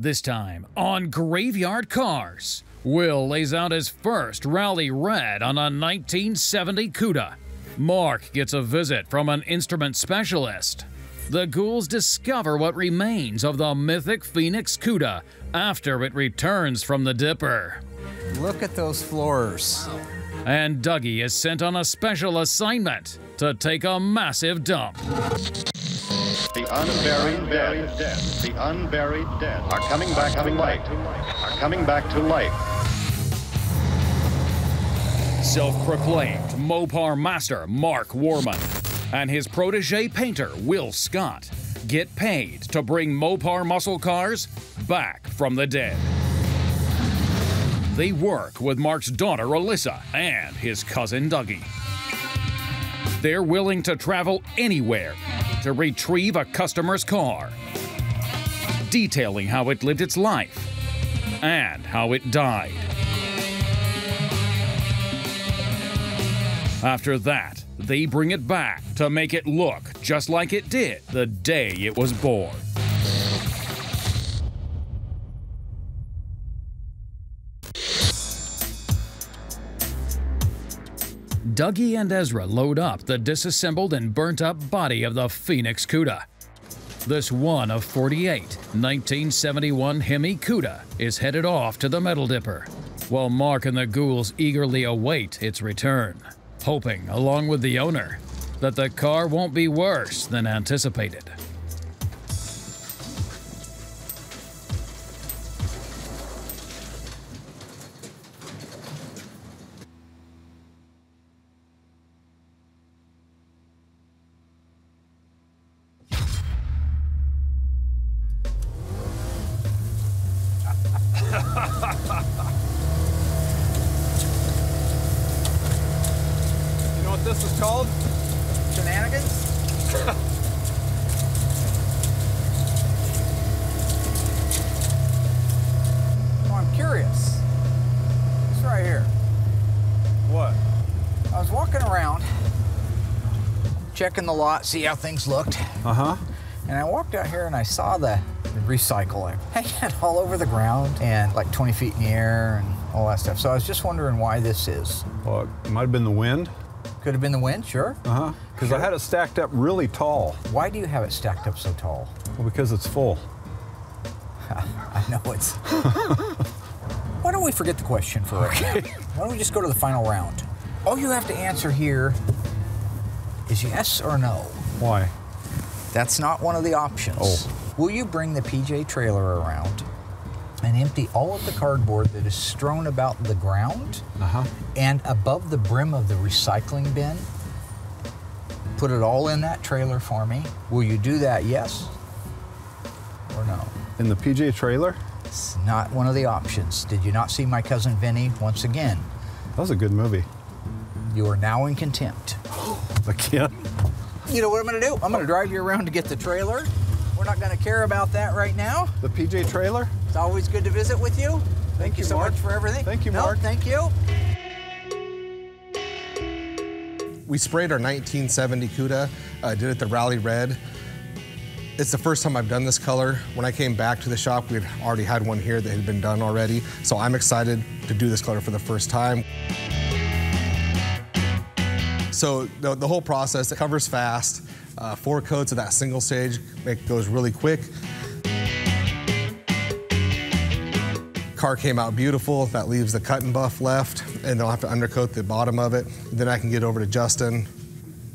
This time on Graveyard Carz, Will lays out his first rally red on a 1970 Cuda. Mark gets a visit from an instrument specialist. The ghouls discover what remains of the mythic Phoenix Cuda after it returns from the Dipper. Look at those floors. And Dougie is sent on a special assignment to take a massive dump. The unburied dead, the unburied dead are coming back to light, are coming back to life. Self-proclaimed Mopar master Mark Warman and his protege painter Will Scott get paid to bring Mopar muscle cars back from the dead. They work with Mark's daughter Alyssa and his cousin Dougie. They're willing to travel anywhere to retrieve a customer's car, detailing how it lived its life and how it died. After that, they bring it back to make it look just like it did the day it was born. Dougie and Ezra load up the disassembled and burnt-up body of the Phoenix Cuda. This one of 48 1971 Hemi Cuda is headed off to the Metal Dipper, while Mark and the ghouls eagerly await its return, hoping, along with the owner, that the car won't be worse than anticipated. You know what this is called? Shenanigans? Oh, I'm curious. It's right here. What? I was walking around, checking the lot, see how things looked. Uh-huh. And I walked out here and I saw the recycle hanging all over the ground and like 20 feet in the air and all that stuff. So I was just wondering why this is. Well, it might have been the wind. Could have been the wind, sure. Uh-huh. Because I had it stacked up really tall. Why do you have it stacked up so tall? Well, because it's full. I know it's... Why don't we forget the question for right now? Why don't we just go to the final round? All you have to answer here is yes or no. Why? That's not one of the options. Oh. Will you bring the PJ trailer around and empty all of the cardboard that is strewn about the ground and above the brim of the recycling bin? Put it all in that trailer for me. Will you do that, yes or no? In the PJ trailer? It's not one of the options. Did you not see My Cousin Vinny once again? That was a good movie. You are now in contempt. Again? You know what I'm gonna do? I'm gonna drive you around to get the trailer. We're not gonna care about that right now. The PJ trailer? It's always good to visit with you. Thank you so Mark. much for everything. Thank you, No, Mark. thank you. We sprayed our 1970 Cuda, did it the Rally Red. It's the first time I've done this color. When I came back to the shop, we had already had one here that had been done already. So I'm excited to do this color for the first time. So the whole process, it covers fast. 4 coats of that single stage, goes really quick. Car came out beautiful. That leaves the cut and buff left, and they'll have to undercoat the bottom of it. Then I can get over to Justin,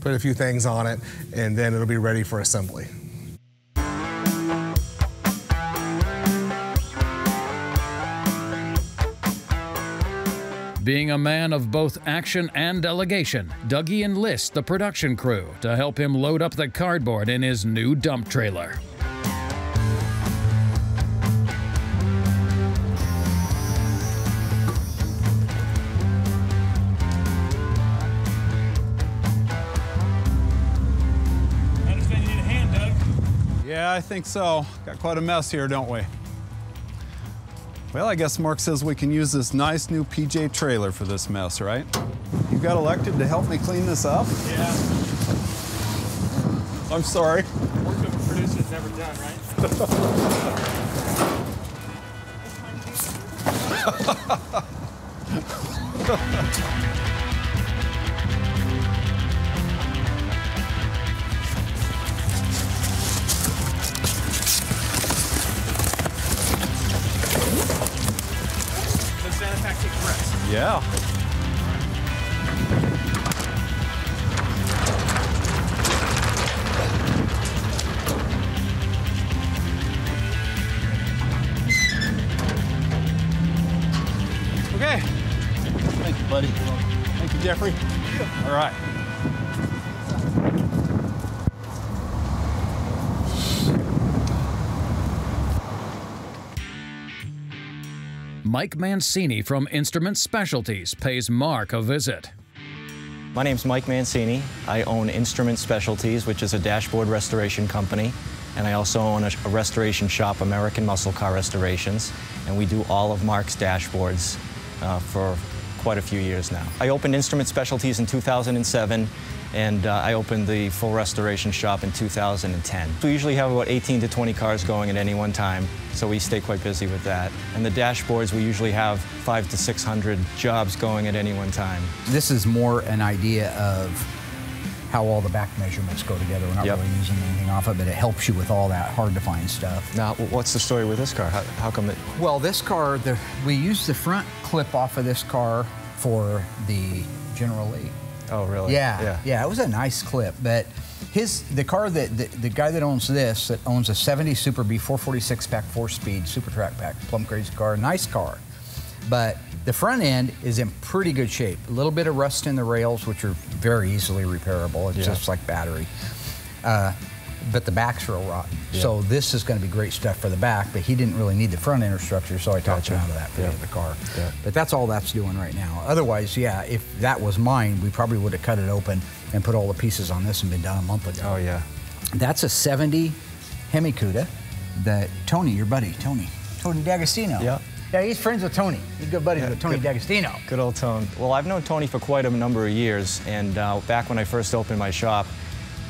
put a few things on it, and then it'll be ready for assembly. Being a man of both action and delegation, Dougie enlists the production crew to help him load up the cardboard in his new dump trailer. I understand you need a hand, Doug. Yeah, I think so. Got quite a mess here, don't we? Well, I guess Mark says we can use this nice new PJ trailer for this mess, right? You got elected to help me clean this up? Yeah. I'm sorry. Work of a producer's never done, right? Yeah. Okay. Thank you, buddy. Thank you, Jeffrey. All right. Mike Mancini from Instrument Specialties pays Mark a visit. My name's Mike Mancini. I own Instrument Specialties, which is a dashboard restoration company, and I also own a restoration shop, American Muscle Car Restorations, and we do all of Mark's dashboards for quite a few years now. I opened Instrument Specialties in 2007, and I opened the full restoration shop in 2010. We usually have about 18 to 20 cars going at any one time, so we stay quite busy with that. And the dashboards, we usually have 500 to 600 jobs going at any one time. This is more an idea of how all the back measurements go together. We're not really using anything off of it, but it helps you with all that hard-to-find stuff. Now, what's the story with this car? How come it... Well, this car, we used the front clip off of this car for the General Lee. Oh, really? Yeah, it was a nice clip, but the car that the guy that owns this, that owns a 70 Super B 446 pack 4-speed Super Track Pack, plum crazy car, nice car, but the front end is in pretty good shape. A little bit of rust in the rails, which are very easily repairable. It's just like battery. But the back's real rotten. So this is going to be great stuff for the back, but he didn't really need the front end structure, so I talked him out of that for the car. But that's all that's doing right now. Otherwise, yeah, if that was mine, we probably would have cut it open and put all the pieces on this and been done a month ago. Oh, yeah. That's a 70 Hemi Cuda that Tony, your buddy, Tony DaGostino. Yeah, he's friends with Tony. He's good buddies with Tony DaGostino. Good old Tony. Well, I've known Tony for quite a number of years, and back when I first opened my shop,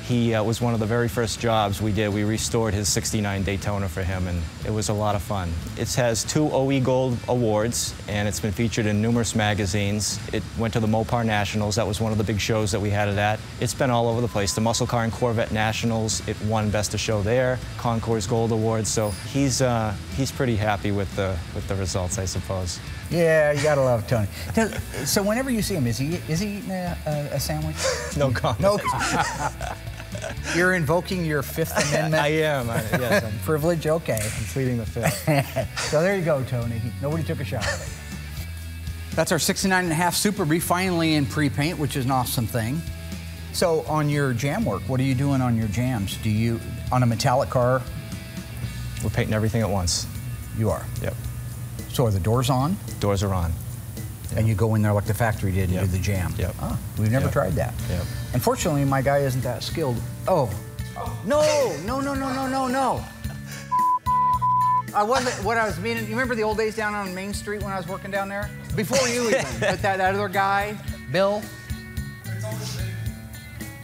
he was one of the very first jobs we did. We restored his '69 Daytona for him, and it was a lot of fun. It has 2 OE Gold awards, and it's been featured in numerous magazines. It went to the Mopar Nationals. That was one of the big shows that we had it at. It's been all over the place. The Muscle Car and Corvette Nationals, it won Best of Show there. Concours Gold Awards. So he's pretty happy with the results, I suppose. Yeah, you gotta love Tony. So whenever you see him, is he eating a sandwich? No comment. No. You're invoking your Fifth Amendment. I am. Yes, I'm privilege. Okay. I'm pleading the Fifth. So there you go, Tony. Nobody took a shot at it. That's our 69.5 Super B, finally in pre-paint, which is an awesome thing. So on your jam work, what are you doing on your jams? Do you, on a metallic car? We're painting everything at once. You are? Yep. So are the doors on? Doors are on. Yep. And you go in there like the factory did and do the jam? Yep. Oh, we've never tried that. Yep. Unfortunately, my guy isn't that skilled. Oh. No. I wasn't, what I was meaning, you remember the old days down on Main Street when I was working down there? Before you even, but that other guy, Bill.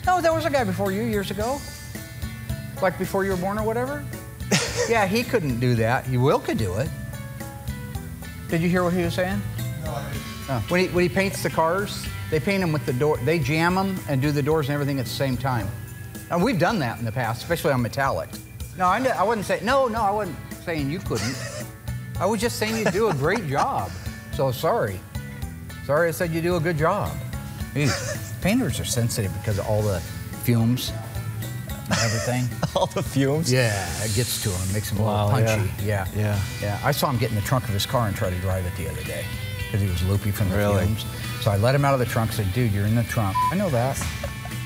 No, there was a guy before you years ago. Like before you were born or whatever. Yeah, he couldn't do that. Will could do it. Did you hear what he was saying? No, I didn't. Oh. When he paints the cars, they paint them with the door. They jam them and do the doors and everything at the same time. And we've done that in the past, especially on metallic. No, I wouldn't say, no, I wasn't saying you couldn't. I was just saying you do a great job. So sorry. Sorry I said you do a good job. Painters are sensitive because of all the fumes and everything. All the fumes? Yeah, it gets to him. It makes him a little punchy. Yeah. I saw him get in the trunk of his car and try to drive it the other day because he was loopy from the fumes. So I let him out of the trunk and said, dude, you're in the trunk. I know that.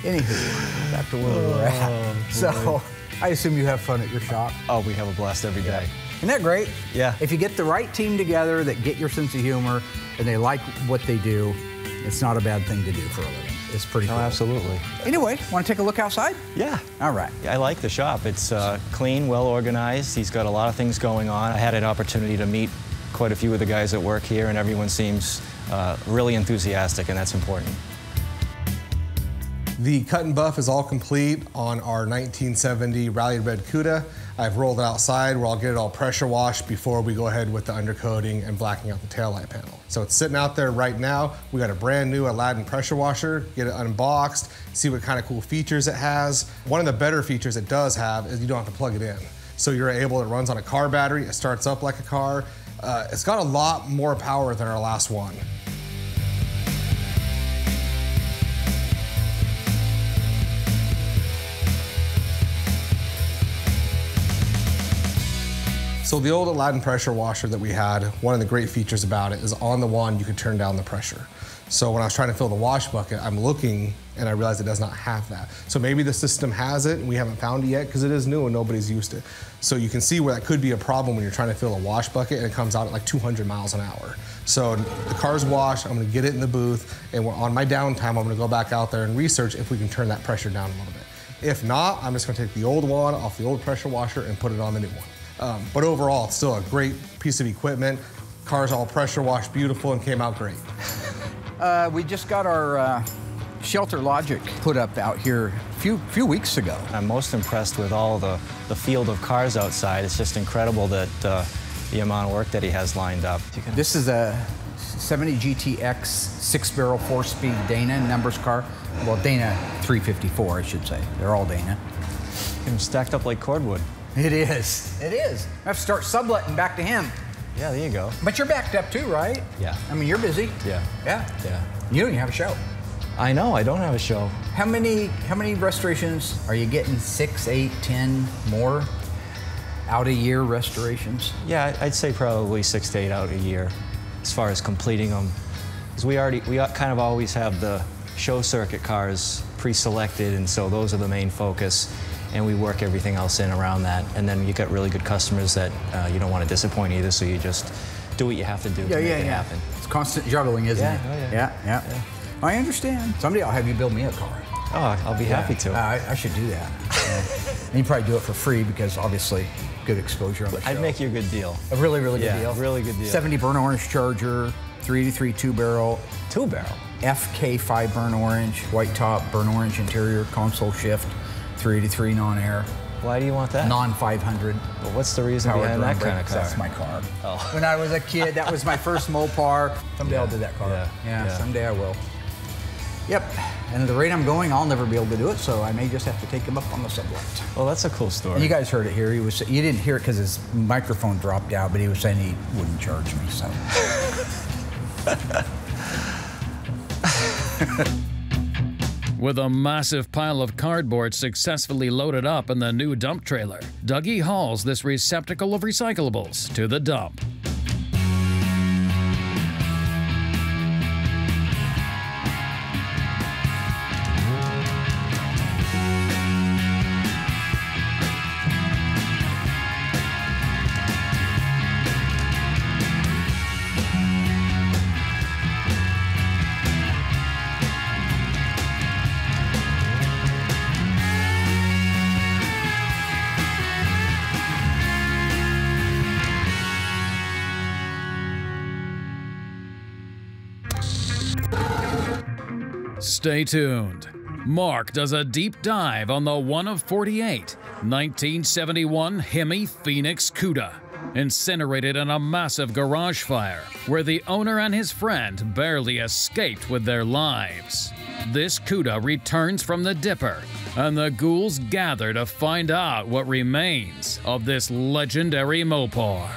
Anywho, back to where we were at. So I assume you have fun at your shop. Oh, we have a blast every day. Isn't that great? Yeah. If you get the right team together that get your sense of humor and they like what they do, it's not a bad thing to do for a living. It's pretty cool. Oh, absolutely. Anyway, want to take a look outside? Yeah. All right. I like the shop. It's clean, well organized. He's got a lot of things going on. I had an opportunity to meet quite a few of the guys that work here, and everyone seems really enthusiastic, and that's important. The cut and buff is all complete on our 1970 Rally Red Cuda. I've rolled it outside where I'll get it all pressure washed before we go ahead with the undercoating and blacking out the taillight panel. So it's sitting out there right now. We got a brand new Aladdin pressure washer, get it unboxed, see what kind of cool features it has. One of the better features it does have is you don't have to plug it in. So you're able, it runs on a car battery, it starts up like a car. It's got a lot more power than our last one. So the old Aladdin pressure washer that we had, one of the great features about it is on the wand you could turn down the pressure. So when I was trying to fill the wash bucket, I'm looking and I realized it does not have that. So maybe the system has it and we haven't found it yet because it is new and nobody's used it. So you can see where that could be a problem when you're trying to fill a wash bucket and it comes out at like 200 miles an hour. So the car's washed, I'm gonna get it in the booth, and on my downtime, I'm gonna go back out there and research if we can turn that pressure down a little bit. If not, I'm just gonna take the old one off the old pressure washer and put it on the new one. But overall, it's still a great piece of equipment. Car's all pressure washed beautiful and came out great. We just got our shelter logic put up out here a few weeks ago. I'm most impressed with all the field of cars outside. It's just incredible that the amount of work that he has lined up. This is a 70 GTX 6-barrel 4-speed Dana numbers car. Well, Dana 354, I should say. They're all Dana. And stacked up like cordwood. It is. It is. I have to start subletting back to him. Yeah, there you go. But you're backed up too, right? Yeah. I mean, you're busy. Yeah. Yeah. Yeah. You don't even have a show. I know, I don't have a show. How many restorations are you getting? 6, 8, 10 more out a year restorations? Yeah, I'd say probably 6 to 8 out a year as far as completing them. Because we kind of always have the show circuit cars pre-selected, and so those are the main focus. And we work everything else in around that. And then you got really good customers that you don't want to disappoint either, so you just do what you have to do to make it happen. It's constant juggling, isn't it? Oh, Yeah. I understand. Someday I'll have you build me a car. Oh, I'll be happy to. I should do that. And you probably do it for free because obviously good exposure on the show. I'd make you a good deal. A really, really good deal? Really good deal. 70 burnt orange Charger, 383 2-barrel. 2-barrel? FK5 burnt orange, white top, burnt orange interior, console shift, 383 non-air. Why do you want that? Non-500. Well, what's the reason behind that kind of car? That's my car. Oh. When I was a kid, that was my first Mopar. Someday I'll do that car. Yeah, someday I will. Yep, and at the rate I'm going, I'll never be able to do it, so I may just have to take him up on the sublet. Well, that's a cool story. And you guys heard it here. You didn't hear it because his microphone dropped out, but he was saying he wouldn't charge me, so. With a massive pile of cardboard successfully loaded up in the new dump trailer, Dougie hauls this receptacle of recyclables to the dump. Stay tuned. Mark does a deep dive on the one of 48 1971 Hemi Phoenix Cuda, incinerated in a massive garage fire where the owner and his friend barely escaped with their lives. This Cuda returns from the Dipper, and the ghouls gather to find out what remains of this legendary Mopar.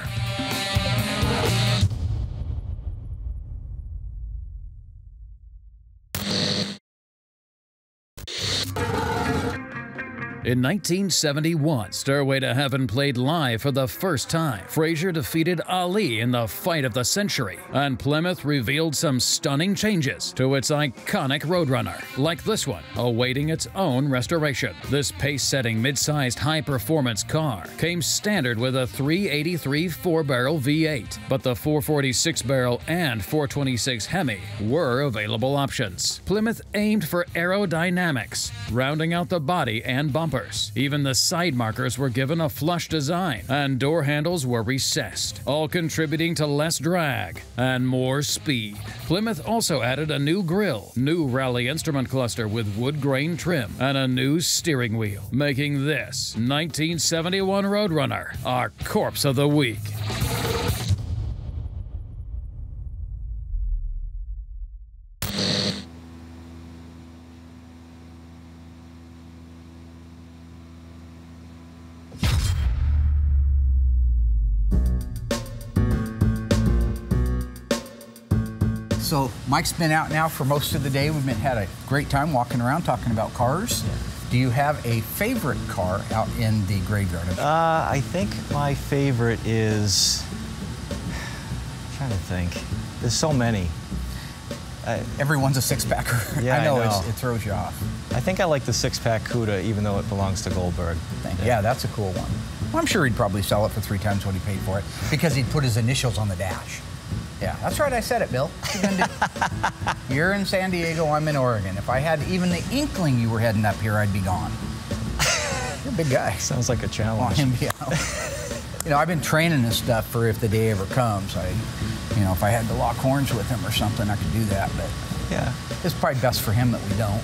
In 1971, Stairway to Heaven played live for the first time. Frazier defeated Ali in the fight of the century, and Plymouth revealed some stunning changes to its iconic Roadrunner, like this one, awaiting its own restoration. This pace-setting mid-sized high-performance car came standard with a 383 4-barrel V8, but the 446-barrel and 426 Hemi were available options. Plymouth aimed for aerodynamics, rounding out the body and bumper bumpers. Even the side markers were given a flush design, and door handles were recessed, all contributing to less drag and more speed. Plymouth also added a new grille, new rally instrument cluster with wood grain trim, and a new steering wheel, making this 1971 Roadrunner our corpse of the week. So Mike's been out now for most of the day. We've had a great time walking around talking about cars. Yeah. Do you have a favorite car out in the graveyard? I think my favorite is, I'm trying to think. There's so many. Everyone's a six-packer. Yeah, I know. I It throws you off. I think I like the six-pack CUDA, even though it belongs to Goldberg. Yeah, that's a cool one. Well, I'm sure he'd probably sell it for 3 times what he paid for it because he'd put his initials on the dash. Yeah, that's right. I said it, Bill. What you gonna do? You're in San Diego. I'm in Oregon. If I had even the inkling you were heading up here, I'd be gone. You're a big guy. Sounds like a challenge. You know, I've been training this stuff for if the day ever comes. If I had to lock horns with him or something, I could do that. But yeah, it's probably best for him that we don't.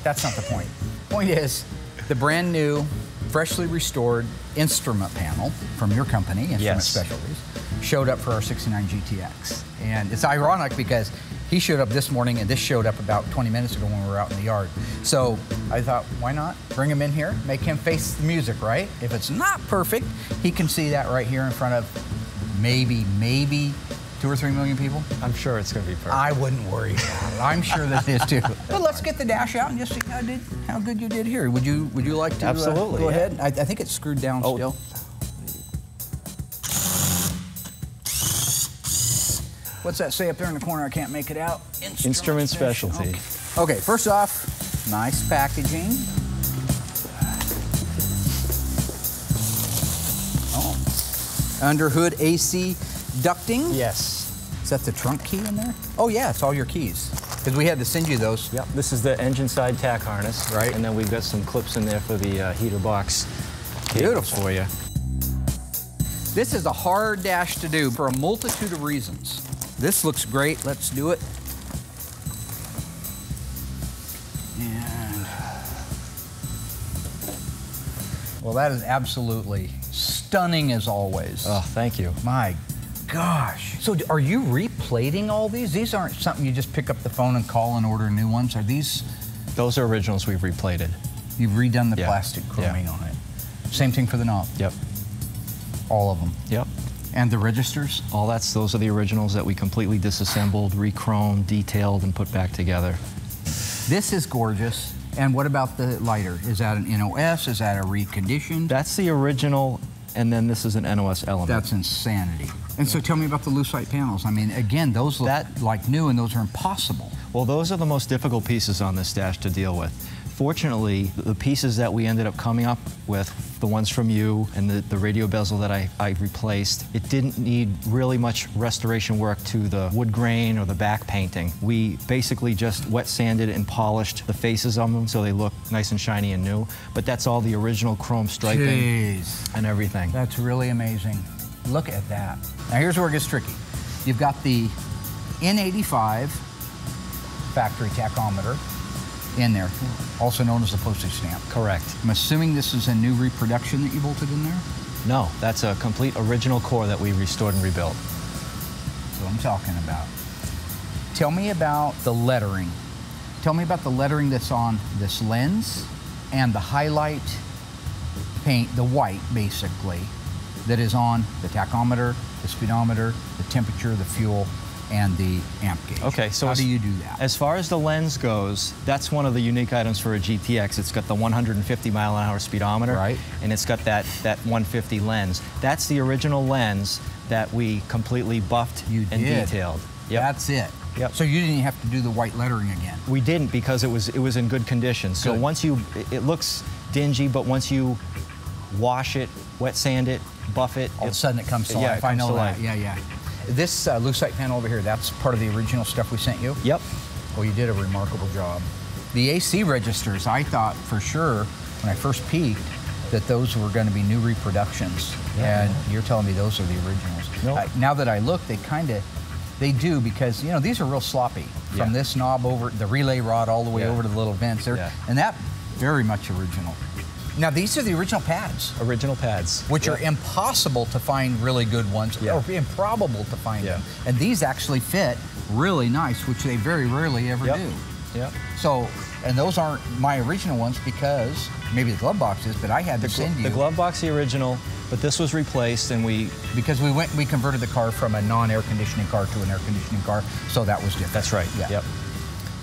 That's not the point. Point is, the brand new, freshly restored instrument panel from your company, Instrument Specialties, showed up for our 69 GTX. And it's ironic because he showed up this morning and this showed up about 20 minutes ago when we were out in the yard. So I thought, why not bring him in here, make him face the music, right? If it's not perfect, he can see that right here in front of maybe 2 or 3 million people. I'm sure it's going to be perfect. I wouldn't worry about it. I'm sure that is too. But let's get the dash out and just see how good you did here. Would you like to Absolutely, go ahead? I think it's screwed down still. What's that say up there in the corner? I can't make it out. Instrument Specialties. Okay, first off, nice packaging. Oh. Under hood AC ducting. Yes. Is that the trunk key in there? Oh yeah, it's all your keys. Because we had to send you those. Yep, this is the engine side tack harness. Right. And then we've got some clips in there for the heater box cables for you. This is a hard dash to do for a multitude of reasons. This looks great. Let's do it. And well, that is absolutely stunning as always. Oh, thank you. My gosh. So are you replating all these? These aren't something you just pick up the phone and call and order new ones. Are these? Those are originals we've replated. You've redone the plastic chroming on it. Same thing for the knob. Yep. All of them. Yep. And the registers? Those are the originals that we completely disassembled, re-chromed, detailed, and put back together. This is gorgeous. And what about the lighter? Is that an NOS? Is that a reconditioned? That's the original, and then this is an NOS element. That's insanity. And so tell me about the lucite panels. I mean, again, those look like new, and those are impossible. Well, those are the most difficult pieces on this dash to deal with. Fortunately, the pieces that we ended up coming up with, the ones from you and the radio bezel that I replaced, it didn't need really much restoration work to the wood grain or the back painting. We basically just wet sanded and polished the faces of them so they look nice and shiny and new. But that's all the original chrome striping and everything. That's really amazing. Look at that. Now here's where it gets tricky. You've got the N85 factory tachometer in there, also known as the postage stamp. Correct. I'm assuming this is a new reproduction that you bolted in there? No, that's a complete original core that we restored and rebuilt. That's what I'm talking about. Tell me about the lettering. Tell me about the lettering that's on this lens and the highlight paint, the white basically, that is on the tachometer, the speedometer, the temperature, the fuel, and the amp gauge. Okay, so how do you do that? As far as the lens goes, that's one of the unique items for a GTX. It's got the 150 mile an hour speedometer, right, and it's got that 150 lens. That's the original lens that we completely buffed and detailed. Yep. That's it. Yep. So you didn't even have to do the white lettering again. We didn't, because it was in good condition. So once it looks dingy, but once you wash it, wet sand it, buff it, all of a sudden it comes to life. I know that. Yeah. This lucite panel over here, that's part of the original stuff we sent you? Yep. Well, you did a remarkable job. The AC registers, I thought for sure when I first peeked, that those were going to be new reproductions, and you're telling me those are the originals. Nope. Now that I look, they do, because you know these are real sloppy. From this knob over the relay rod all the way over to the little vents there, and that very much original. Now these are the original pads. Original pads. Which are impossible to find really good ones, or improbable to find them. And these actually fit really nice, which they very rarely ever do. Yep. So, and those aren't my original ones, because maybe the glove box is, but I had to send you. The glove box, the original, but this was replaced, and because we converted the car from a non-air conditioning car to an air conditioning car, so that was different. That's right. Yeah. Yep.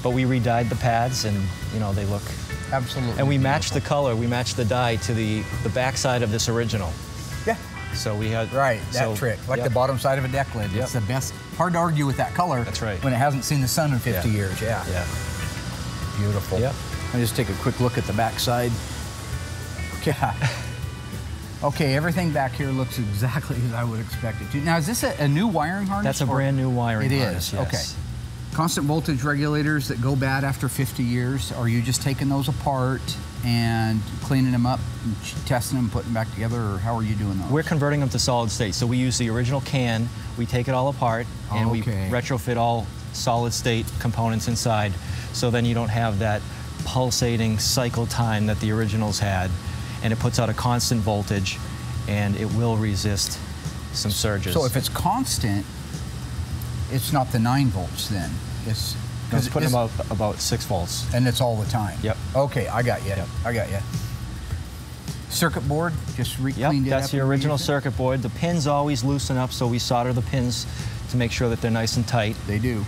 But we re-dyed the pads, and you know they look absolutely. And we matched the color. We matched the dye to the backside of this original. Yeah. So we had that trick, like the bottom side of a deck lid. It's the best. Hard to argue with that color. That's right. When it hasn't seen the sun in 50 years. Yeah. Beautiful. Yep. I'll just take a quick look at the back side. Yeah. Okay, everything back here looks exactly as I would expect it to. Now, is this a new wiring harness? That's a brand new wiring harness. It is. Okay. Constant voltage regulators that go bad after 50 years. Are you just taking those apart and cleaning them up, and testing them, putting them back together, or how are you doing those? We're converting them to solid state. So we use the original can, we take it all apart, and we retrofit all solid state components inside. So then you don't have that pulsating cycle time that the originals had, and it puts out a constant voltage, and it will resist some surges. So if it's constant, it's not the 9 volts then. It's putting about 6 volts. And it's all the time. Yep. Okay, I got you. Yep. I got you. Circuit board, just cleaned it up. That's the original circuit board. The pins always loosen up, so we solder the pins to make sure that they're nice and tight. They do.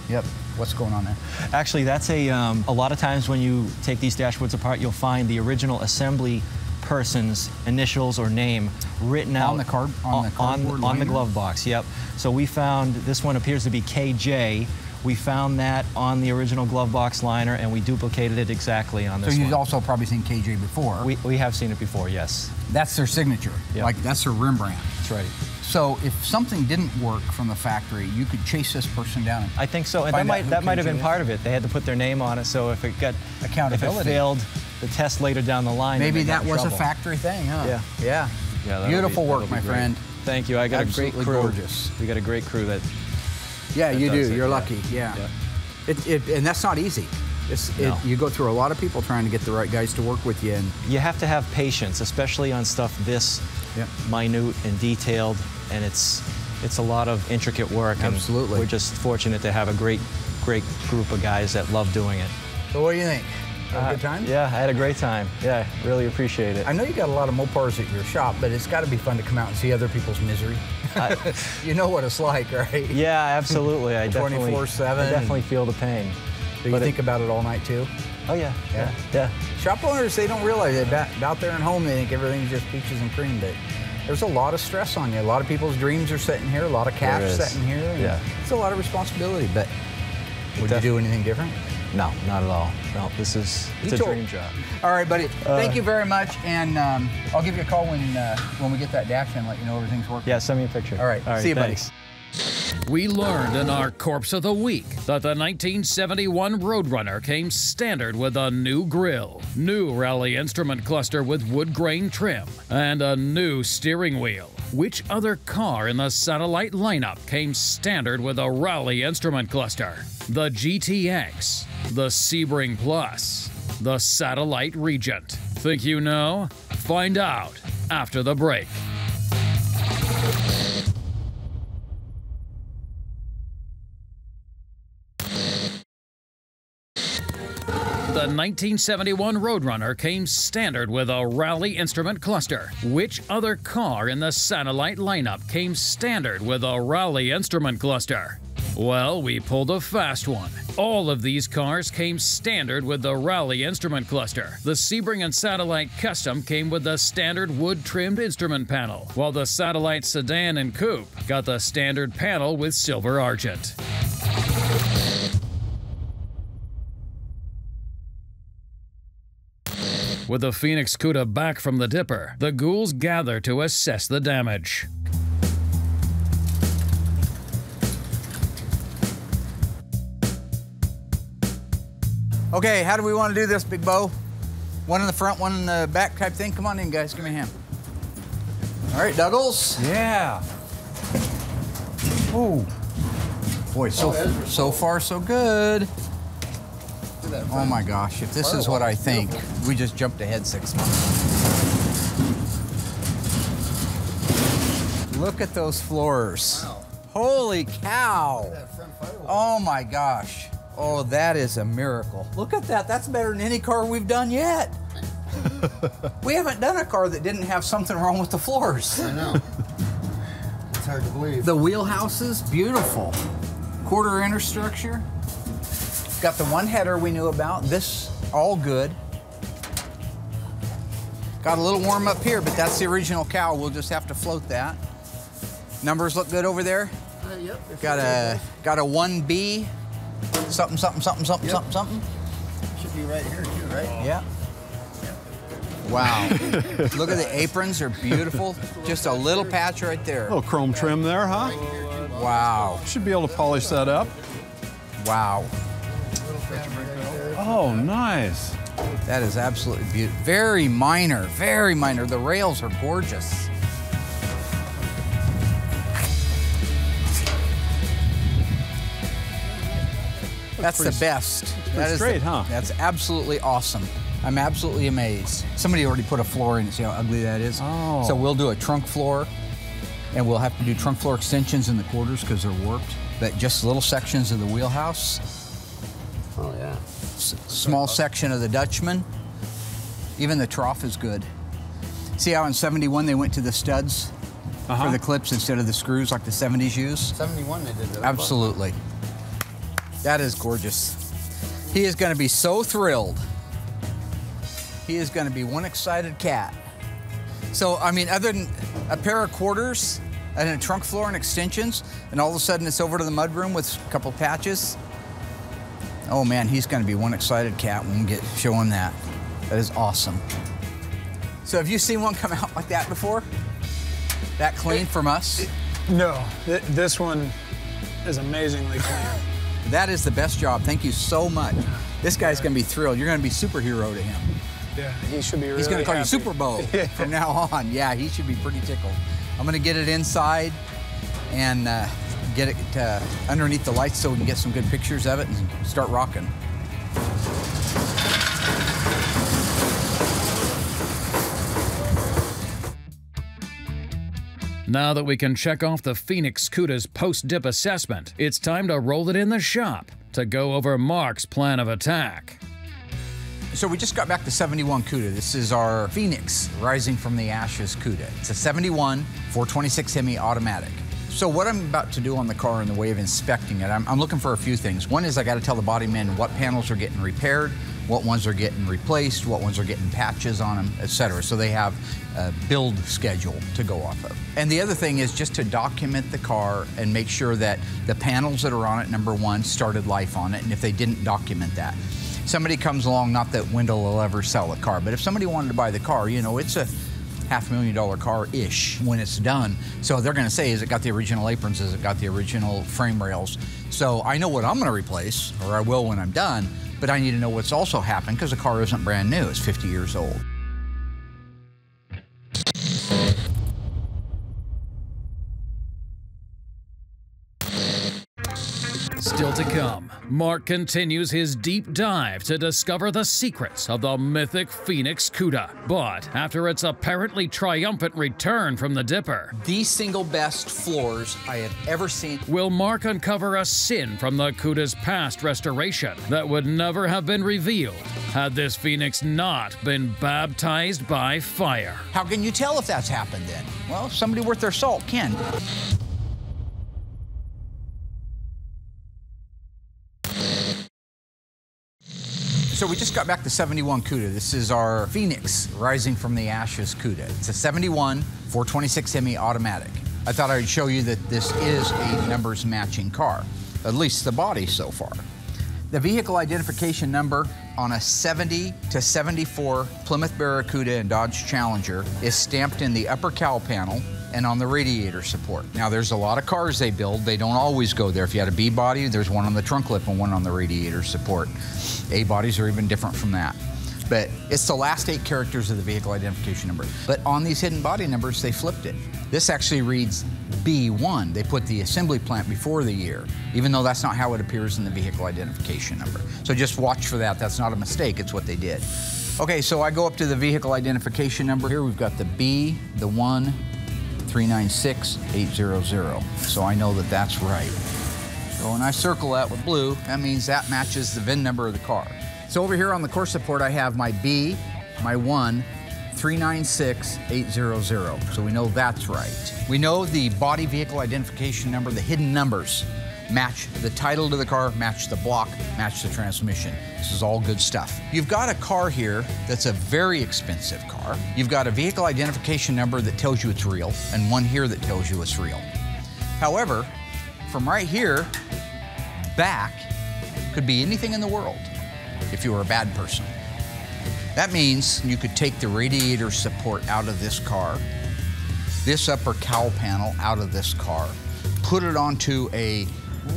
Yep. What's going on there? Actually, that's a lot of times when you take these dashboards apart, you'll find the original assembly person's initials or name written out on the cardboard on the glove box. Yep. So we found this one appears to be KJ. We found that on the original glove box liner, and we duplicated it exactly on this one. So you've also probably seen KJ before. We have seen it before, yes. That's their signature. Yep. Like that's their Rembrandt. That's right. So if something didn't work from the factory, you could chase this person down. And I think so, and that might have been part of it. They had to put their name on it, so if it got accountability, if it failed the test later down the line, maybe that was a factory thing, huh? Yeah. Beautiful work, my friend. Thank you. I got Absolutely a great crew. Gorgeous. We got a great crew that. Yeah, you do. You're lucky. Yeah. And that's not easy. You go through a lot of people trying to get the right guys to work with you. And you have to have patience, especially on stuff this minute and detailed, and it's a lot of intricate work. Absolutely. And we're just fortunate to have a great group of guys that love doing it. So what do you think? Have a good time? Yeah, I had a great time. Yeah, really appreciate it. I know you got a lot of Mopars at your shop, but it's got to be fun to come out and see other people's misery. You know what it's like, right? Yeah, absolutely. I 24/7. I definitely feel the pain. Do you think about it all night too? Oh yeah. Shop owners, they don't realize it. Out there and home, they think everything's just peaches and cream, but there's a lot of stress on you. A lot of people's dreams are sitting here, a lot of cash sitting here. And it's a lot of responsibility, but would you do anything different? No, not at all. No, it's a dream job. All right, buddy. Thank you very much, and I'll give you a call when we get that dash in, let you know everything's working. Yeah, send me a picture. All right. See you, thanks. buddy. We learned in our Corpse of the Week that the 1971 Roadrunner came standard with a new grille, new rally instrument cluster with wood grain trim, and a new steering wheel. Which other car in the Satellite lineup came standard with a rally instrument cluster? The GTX, the Sebring Plus, the Satellite Regent. Think you know? Find out after the break. The 1971 Roadrunner came standard with a rally instrument cluster. Which other car in the Satellite lineup came standard with a rally instrument cluster? Well, we pulled a fast one. All of these cars came standard with the rally instrument cluster. The Sebring and Satellite Custom came with the standard wood-trimmed instrument panel, while the Satellite Sedan and Coupe got the standard panel with silver argent. With the Phoenix CUDA back from the dipper, the ghouls gather to assess the damage. Okay, how do we want to do this, Big Bo? One in the front, one in the back type thing. Come on in, guys. Give me a hand. All right, Douglas. Yeah. Ooh. Boy, so far so good. Oh my gosh, if this is what I think, we just jumped ahead 6 months. Look at those floors. Wow. Holy cow. Oh my gosh. Oh, that is a miracle. Look at that, that's better than any car we've done yet. We haven't done a car that didn't have something wrong with the floors. I know. It's hard to believe. The wheelhouses, beautiful. Quarter inner structure. Got the one header we knew about. This, all good. Got a little warm up here, but that's the original cowl. We'll just have to float that. Numbers look good over there. Yep. Got a 1B, something, something, something, something, Yep. something, something. Should be right here too, right? Yeah. Wow. Look at the aprons, they're beautiful. Just a little patch right there. Little chrome trim there, huh? Wow. Should be able to polish that up. Wow. Oh, nice. That is absolutely beautiful. Very minor, very minor. The rails are gorgeous. That's the best. That's great, huh? That's absolutely awesome. I'm absolutely amazed. Somebody already put a floor in it. See how ugly that is? Oh. So we'll do a trunk floor, and we'll have to do trunk floor extensions in the quarters because they're warped. But just little sections of the wheelhouse. Oh, yeah. Small section of the Dutchman. Even the trough is good. See how in 71 they went to the studs for the clips instead of the screws like the 70s use? 71 they did that. Absolutely. That is gorgeous. He is going to be so thrilled. He is going to be one excited cat. So, I mean, other than a pair of quarters and a trunk floor and extensions, and all of a sudden it's over to the mudroom with a couple patches. Oh man, he's going to be one excited cat when we show him that. That is awesome. So have you seen one come out like that before? That clean from us? No, this one is amazingly clean. That is the best job. Thank you so much. This guy's going to be thrilled. You're going to be superhero to him. Yeah, he should be really He's going to call you happy. Super Bowl from now on. Yeah, he should be pretty tickled. I'm going to get it inside and get it underneath the lights so we can get some good pictures of it and start rocking. Now that we can check off the Phoenix Cuda's post-dip assessment, it's time to roll it in the shop to go over Mark's plan of attack. So we just got back to 71 Cuda. This is our Phoenix rising from the ashes Cuda. It's a 71 426 Hemi automatic. So what I'm about to do on the car in the way of inspecting it, I'm looking for a few things. One is I got to tell the body man what panels are getting repaired, what ones are getting replaced, what ones are getting patches on them, etc. So they have a build schedule to go off of. And the other thing is just to document the car and make sure that the panels that are on it, number one, started life on it, and if they didn't, document that. Somebody comes along, not that Wendell will ever sell a car, but if somebody wanted to buy the car, you know, it's a $500,000 car-ish when it's done. So they're gonna say, has it got the original aprons? Has it got the original frame rails? So I know what I'm gonna replace, or I will when I'm done, but I need to know what's also happened because the car isn't brand new, it's 50 years old. Still to come, Mark continues his deep dive to discover the secrets of the mythic Phoenix Cuda. But after its apparently triumphant return from the Dipper, The single best floors I have ever seen. will Mark uncover a sin from the Cuda's past restoration that would never have been revealed had this Phoenix not been baptized by fire? How can you tell if that's happened then? Well, somebody worth their salt can. So we just got back to 71 Cuda. This is our Phoenix rising from the ashes Cuda. It's a 71 426 Hemi automatic. I thought I'd show you that this is a numbers matching car, at least the body so far. The vehicle identification number on a 70 to 74 Plymouth Barracuda and Dodge Challenger is stamped in the upper cowl panel and on the radiator support. Now there's a lot of cars they build, they don't always go there. If you had a B body, there's one on the trunk lip and one on the radiator support. A bodies are even different from that. but it's the last 8 characters of the vehicle identification number. But on these hidden body numbers, they flipped it. This actually reads B1. They put the assembly plant before the year, even though that's not how it appears in the vehicle identification number. So just watch for that. That's not a mistake. It's what they did. Okay, so I go up to the vehicle identification number. Here we've got the B, the 1, 396800. So I know that that's right. So when I circle that with blue, that means that matches the VIN number of the car. So over here on the course report, I have my B, my 1, 396800. So we know that's right. We know the body vehicle identification number, the hidden numbers, match the title to the car, match the block, match the transmission. This is all good stuff. You've got a car here that's a very expensive car. You've got a vehicle identification number that tells you it's real, and one here that tells you it's real. However, from right here back could be anything in the world if you were a bad person. That means you could take the radiator support out of this car, this upper cowl panel out of this car, put it onto a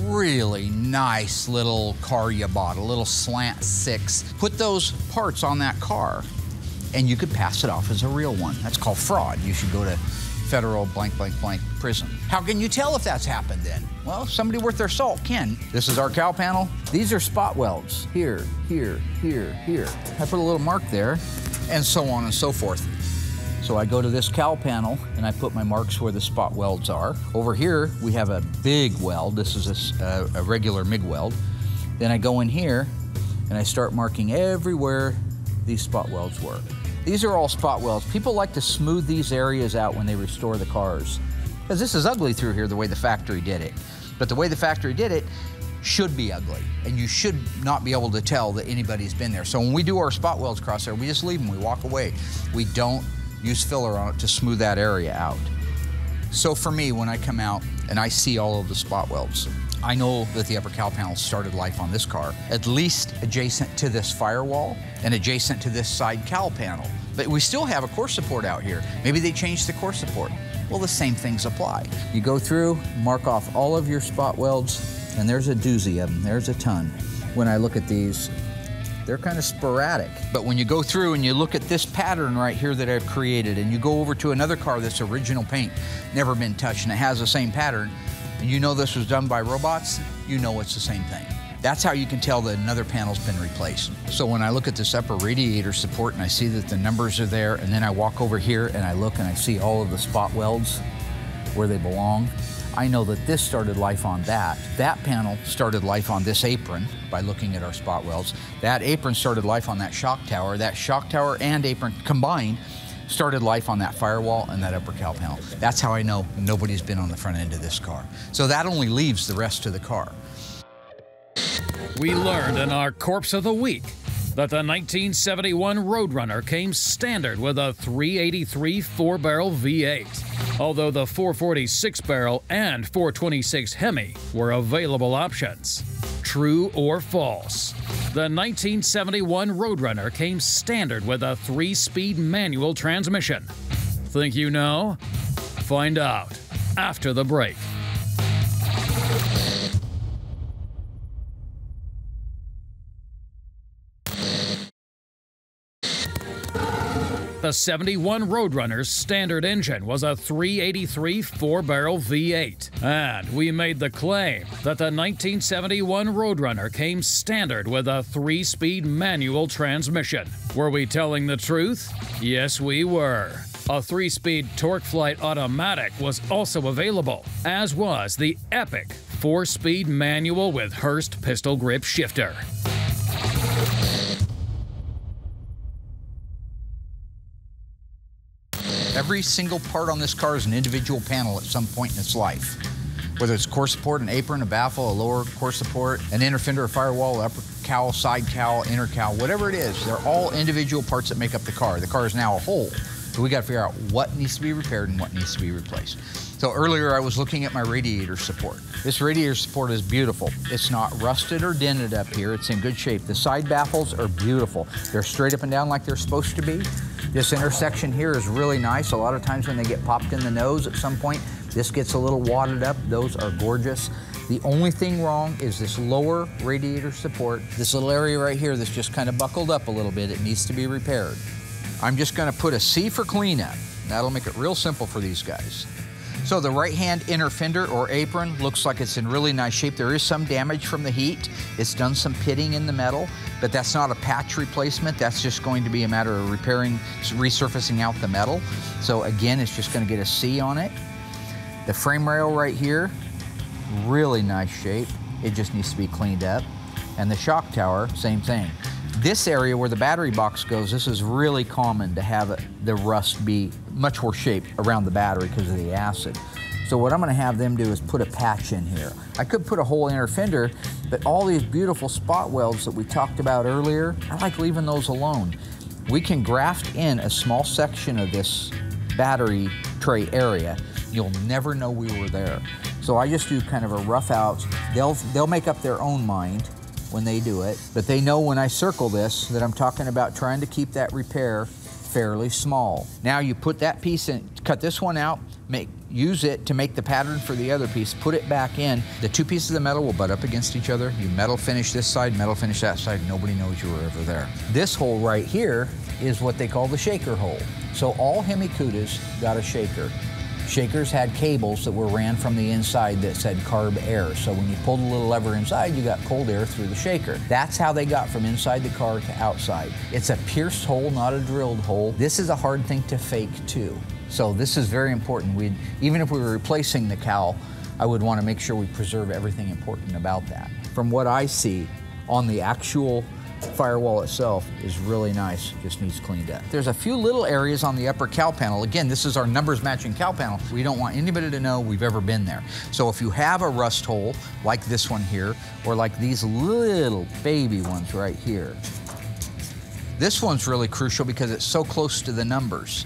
really nice little car you bought, a little slant 6. Put those parts on that car and you could pass it off as a real one. That's called fraud. You should go to federal blank, blank, blank prison. How can you tell if that's happened then? Well, somebody worth their salt can. This is our cowl panel. These are spot welds. Here, here, here, here. I put a little mark there, and so on and so forth. So I go to this cowl panel and I put my marks where the spot welds are. Over here, we have a big weld. This is a regular MIG weld. Then I go in here and I start marking everywhere these spot welds were. These are all spot welds. People like to smooth these areas out when they restore the cars, because this is ugly through here the way the factory did it. But the way the factory did it should be ugly, and you should not be able to tell that anybody's been there. So when we do our spot welds across there, we just leave them, we walk away. We don't use filler on it to smooth that area out. So for me, when I come out and I see all of the spot welds, I know that the upper cowl panel started life on this car, at least adjacent to this firewall and adjacent to this side cowl panel. But we still have a core support out here. Maybe they changed the core support. Well, the same things apply. You go through, mark off all of your spot welds, and there's a doozy of them. There's a ton. When I look at these, they're kind of sporadic. But when you go through and you look at this pattern right here that I've created, and you go over to another car that's original paint, never been touched, and it has the same pattern, and you know this was done by robots, you know it's the same thing. That's how you can tell that another panel's been replaced. So when I look at this upper radiator support and I see that the numbers are there, and then I walk over here and I look and I see all of the spot welds where they belong, I know that this started life on that. That panel started life on this apron by looking at our spot welds. That apron started life on that shock tower. That shock tower and apron combined started life on that firewall and that upper cowl panel. That's how I know nobody's been on the front end of this car. So that only leaves the rest of the car. We learned in our Corpse of the Week that the 1971 Roadrunner came standard with a 383 4-barrel V8, although the 440 6-barrel and 426 Hemi were available options. True or false? The 1971 Roadrunner came standard with a 3-speed manual transmission. Think you know? Find out after the break. The 71 Roadrunner's standard engine was a 383 4-barrel V8, and we made the claim that the 1971 Roadrunner came standard with a 3-speed manual transmission. Were we telling the truth? Yes, we were. A 3-speed TorqueFlite automatic was also available, as was the epic 4-speed manual with Hurst pistol grip shifter. Every single part on this car is an individual panel at some point in its life. Whether it's core support, an apron, a baffle, a lower core support, an inner fender, a firewall, upper cowl, side cowl, inner cowl, whatever it is, they're all individual parts that make up the car. The car is now a whole. So we got to figure out what needs to be repaired and what needs to be replaced. So earlier I was looking at my radiator support. This radiator support is beautiful. It's not rusted or dented up here. It's in good shape. The side baffles are beautiful. They're straight up and down like they're supposed to be. This intersection here is really nice. A lot of times when they get popped in the nose at some point, this gets a little wadded up. Those are gorgeous. The only thing wrong is this lower radiator support. This little area right here that's just kind of buckled up a little bit. It needs to be repaired. I'm just gonna put a C for cleanup. That'll make it real simple for these guys. So the right-hand inner fender or apron looks like it's in really nice shape. There is some damage from the heat. It's done some pitting in the metal, but that's not a patch replacement. That's just going to be a matter of repairing, resurfacing out the metal. So again, it's just gonna get a C on it. The frame rail right here, really nice shape. It just needs to be cleaned up. And the shock tower, same thing. This area where the battery box goes, this is really common to have the rust be much worse shape around the battery because of the acid. So what I'm gonna have them do is put a patch in here. I could put a whole inner fender, but all these beautiful spot welds that we talked about earlier, I like leaving those alone. We can graft in a small section of this battery tray area. You'll never know we were there. So I just do kind of a rough out. They'll make up their own mind when they do it, but they know when I circle this that I'm talking about trying to keep that repair fairly small. Now you put that piece in, cut this one out, use it to make the pattern for the other piece, put it back in. The two pieces of metal will butt up against each other. You metal finish this side, metal finish that side, nobody knows you were ever there. This hole right here is what they call the shaker hole. So all Hemi Cudas got a shaker. Shakers had cables that were ran from the inside that said carb air. So when you pulled a little lever inside, you got cold air through the shaker. That's how they got from inside the car to outside. It's a pierced hole, not a drilled hole. This is a hard thing to fake too. So this is very important. Even if we were replacing the cowl, I would want to make sure we preserve everything important about that. From what I see on the actual firewall itself is really nice, just needs cleaned up. There's a few little areas on the upper cowl panel. Again, this is our numbers matching cowl panel. We don't want anybody to know we've ever been there. So if you have a rust hole like this one here, or like these little baby ones right here, this one's really crucial because it's so close to the numbers.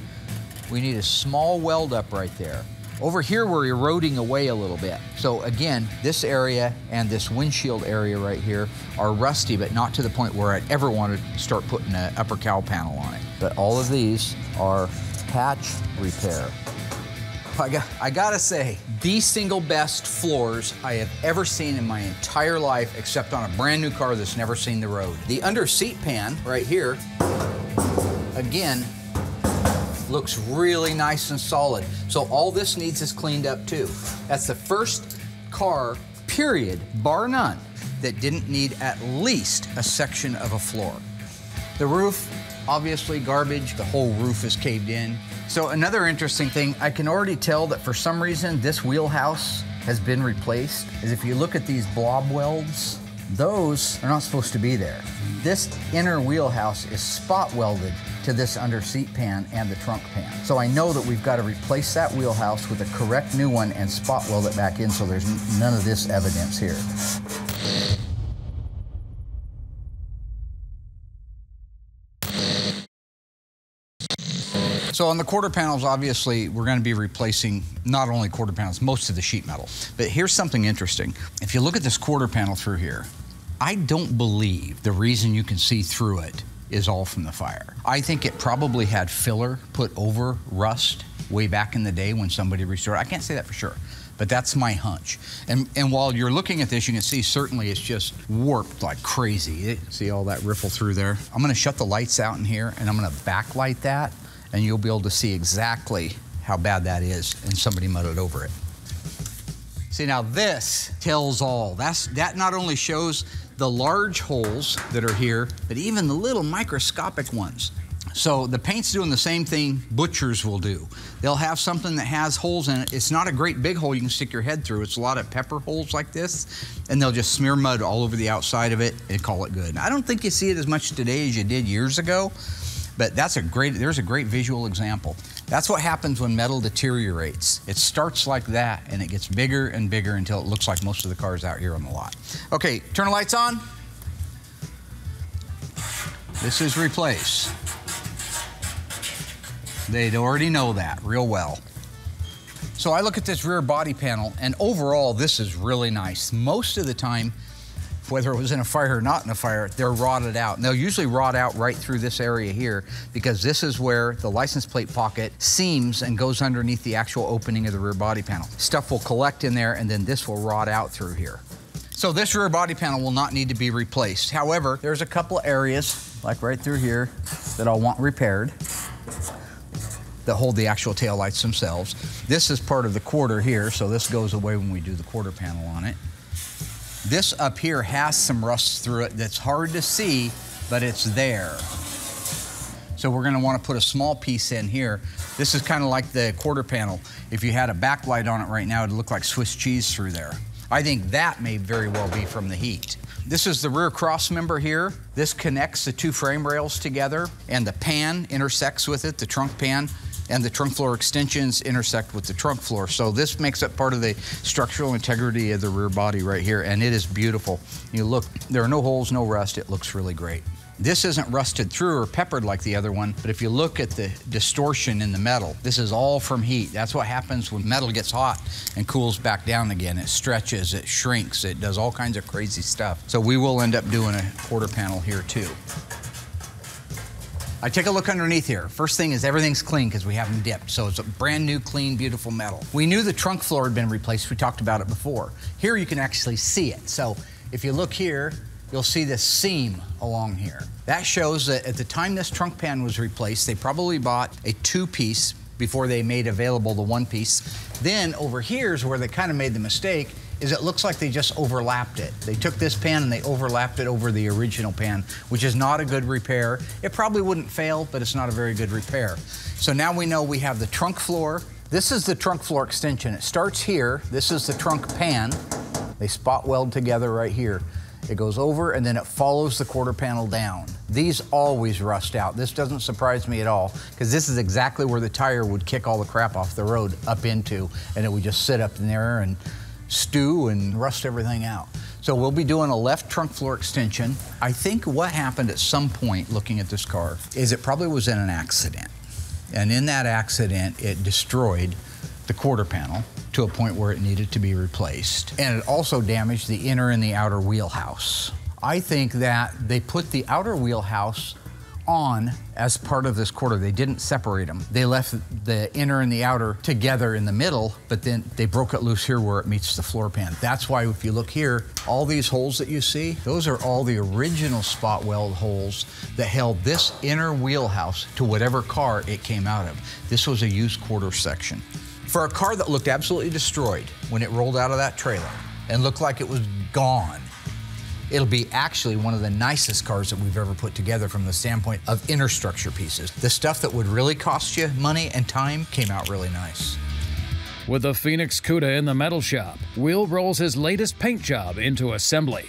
We need a small weld up right there. Over here, we're eroding away a little bit. So again, this area and this windshield area right here are rusty, but not to the point where I'd ever want to start putting an upper cowl panel on it. But all of these are patch repair. I gotta say, the single best floors I have ever seen in my entire life, except on a brand new car that's never seen the road. The under seat pan right here, again, looks really nice and solid. So all this needs is cleaned up too. That's the first car, period, bar none, that didn't need at least a section of a floor. The roof, obviously garbage. The whole roof is caved in. So another interesting thing, I can already tell that for some reason this wheelhouse has been replaced, is if you look at these blob welds, those are not supposed to be there. This inner wheelhouse is spot welded to this under seat pan and the trunk pan. So I know that we've got to replace that wheelhouse with a correct new one and spot weld it back in so there's none of this evidence here. So on the quarter panels, obviously, we're going to be replacing not only quarter panels, most of the sheet metal. But here's something interesting. If you look at this quarter panel through here, I don't believe the reason you can see through it is all from the fire. I think it probably had filler put over rust way back in the day when somebody restored it. I can't say that for sure, but that's my hunch. And while you're looking at this, you can see certainly it's just warped like crazy. See all that riffle through there? I'm gonna shut the lights out in here and I'm gonna backlight that, and you'll be able to see exactly how bad that is, and somebody mudded over it. See, now this tells all. That not only shows the large holes that are here, but even the little microscopic ones. So the paint's doing the same thing butchers will do. They'll have something that has holes in it. It's not a great big hole you can stick your head through. It's a lot of pepper holes like this, and they'll just smear mud all over the outside of it and call it good. I don't think you see it as much today as you did years ago, but there's a great visual example. That's what happens when metal deteriorates. It starts like that, and it gets bigger and bigger until it looks like most of the cars out here on the lot. Okay, turn the lights on. This is replace. They'd already know that real well. So I look at this rear body panel, and overall, this is really nice. Most of the time, whether it was in a fire or not in a fire, they're rotted out. And they'll usually rot out right through this area here because this is where the license plate pocket seams and goes underneath the actual opening of the rear body panel. Stuff will collect in there and then this will rot out through here. So this rear body panel will not need to be replaced. However, there's a couple areas, like right through here, that I'll want repaired, that hold the actual taillights themselves. This is part of the quarter here, so this goes away when we do the quarter panel on it. This up here has some rust through it that's hard to see, but it's there. So we're gonna wanna put a small piece in here. This is kind of like the quarter panel. If you had a backlight on it right now, it'd look like Swiss cheese through there. I think that may very well be from the heat. This is the rear cross member here. This connects the two frame rails together, and the pan intersects with it, the trunk pan, and the trunk floor extensions intersect with the trunk floor. So this makes up part of the structural integrity of the rear body right here, and it is beautiful. You look, there are no holes, no rust. It looks really great. This isn't rusted through or peppered like the other one, but if you look at the distortion in the metal, this is all from heat. That's what happens when metal gets hot and cools back down again. It stretches, it shrinks, it does all kinds of crazy stuff. So we will end up doing a quarter panel here too. I take a look underneath here. First thing is everything's clean because we haven't dipped. So it's a brand new, clean, beautiful metal. We knew the trunk floor had been replaced. We talked about it before. Here you can actually see it. So if you look here, you'll see this seam along here. That shows that at the time this trunk pan was replaced, they probably bought a two-piece before they made available the one-piece. Then over here is where they kind of made the mistake, is it looks like they just overlapped it. They took this pan and they overlapped it over the original pan, which is not a good repair. It probably wouldn't fail, but it's not a very good repair. So now we know we have the trunk floor. This is the trunk floor extension. It starts here. This is the trunk pan. They spot weld together right here. It goes over and then it follows the quarter panel down. These always rust out. This doesn't surprise me at all because this is exactly where the tire would kick all the crap off the road up into, and it would just sit up in there and stew and rust everything out. So we'll be doing a left trunk floor extension. I think what happened at some point looking at this car is it probably was in an accident. And in that accident, it destroyed the quarter panel to a point where it needed to be replaced. And it also damaged the inner and the outer wheelhouse. I think that they put the outer wheelhouse on as part of this quarter. They didn't separate them. They left the inner and the outer together in the middle, but then they broke it loose here where it meets the floor pan. That's why if you look here, all these holes that you see, those are all the original spot weld holes that held this inner wheelhouse to whatever car it came out of. This was a used quarter section. For a car that looked absolutely destroyed when it rolled out of that trailer and looked like it was gone, it'll be actually one of the nicest cars that we've ever put together from the standpoint of inner structure pieces. The stuff that would really cost you money and time came out really nice. With the Phoenix Cuda in the metal shop, Will rolls his latest paint job into assembly.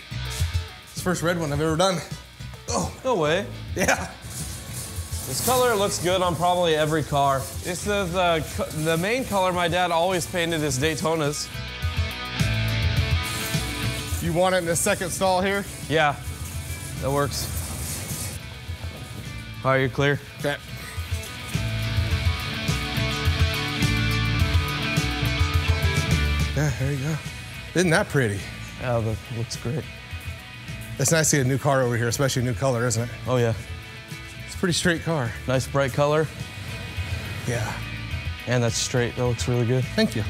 It's the first red one I've ever done. Oh, no way. Yeah. This color looks good on probably every car. This is the main color my dad always painted his Daytonas. You want it in the second stall here? Yeah, that works. All right, you're clear. Okay. Yeah, there you go. Isn't that pretty? Yeah, that looks great. It's nice to see a new car over here, especially a new color, isn't it? Oh, yeah. It's a pretty straight car. Nice bright color. Yeah. And that's straight. That looks really good. Thank you.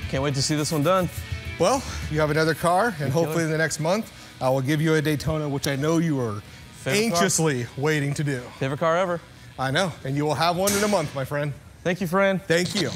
Can't wait to see this one done. Well, you have another car, and hopefully in the next month, I will give you a Daytona, which I know you are anxiously waiting to do. Favorite car ever. I know, and you will have one in a month, my friend. Thank you, friend. Thank you.